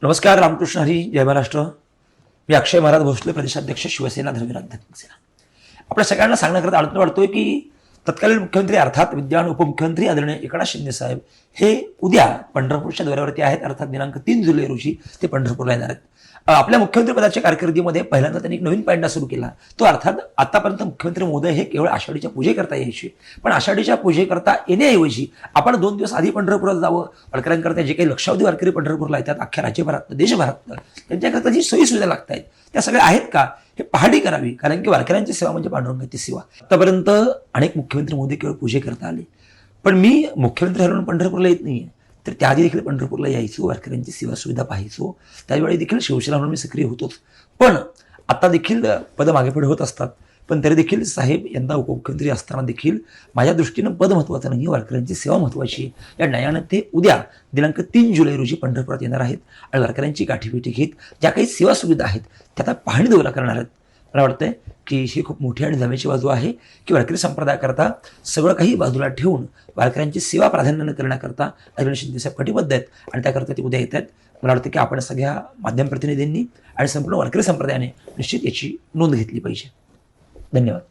नमस्कार, रामकृष्ण हरी, जय महाराष्ट्र. मी अक्षय महाराज भोसले, प्रदेशाध्यक्ष, शिवसेना धर्मवीराध्यक्ष सेना. आपल्या सगळ्यांना सांगण्याकरता आनंद वाटतोय की तत्कालीन मुख्यमंत्री अर्थात विद्यमान उपमुख्यमंत्री आदरणीय एकनाथ शिंदे साहेब हे उद्या पंढरपूरच्या दौऱ्यावरती आहेत. अर्थात दिनांक 3 जुलै रोजी ते पंढरपूरला येणार आहेत. आपल्या मुख्यमंत्री पदाच्या कारकिर्दीमध्ये पहिल्यांदा त्यांनी एक नवीन पायंडा सुरू केला. तो अर्थात आतापर्यंत मुख्यमंत्री महोदय हे केवळ आषाढीच्या पूजेकरता यायचे, पण आषाढीच्या पूजेकरता येण्याऐवजी आपण 2 दिवस आधी पंढरपुरात जावं. वारकऱ्यांकरता जे काही लक्षावधी वारकरी पंढरपूरला येतात अख्ख्या राज्यभरात देशभरात, त्यांच्याकरता जी सोयी सुविधा लागत आहेत त्या सगळ्या आहेत का हे पाहणी करावी. कारण की वारकऱ्यांची सेवा म्हणजे पांडुरंगाची सेवा. आतापर्यंत अनेक मुख्यमंत्री महोदय केवळ पूजेकरता आले, पण मी मुख्यमंत्री ठरवून पंढरपूरला येत नाहीये, तर त्याआधी देखील पंढरपूरला यायचो, वारकऱ्यांची सेवा सुविधा पाहायचो. त्यावेळी देखील शिवसेना म्हणून मी सक्रिय होतोच. पण आता देखील पद मागे पुढे होत असतात, पण तरी देखील साहेब यंदा उपमुख्यमंत्री असताना देखील माझ्या दृष्टीनं पद महत्त्वाचं नाही, वारकऱ्यांची सेवा महत्त्वाची. या न्यायानं ते उद्या दिनांक 3 जुलै रोजी पंढरपुरात येणार आहेत आणि वारकऱ्यांची गाठीभेटी घेत ज्या काही सेवा सुविधा आहेत त्या आता पाहणी दौरा करणार आहेत. मला वाटतंय की ही खूप मोठी आणि जमेची बाजू आहे की वारकरी संप्रदायाकरता सगळं काही बाजूला ठेवून वारकऱ्यांची सेवा प्राधान्यानं करण्याकरता आदरणीय शिंदेसाहेब कटिबद्ध आहेत आणि त्याकरता ते उद्या येत आहेत. मला वाटतं की आपण सगळ्या माध्यम प्रतिनिधींनी आणि संपूर्ण वारकरी संप्रदायाने निश्चित याची नोंद घेतली पाहिजे. धन्यवाद.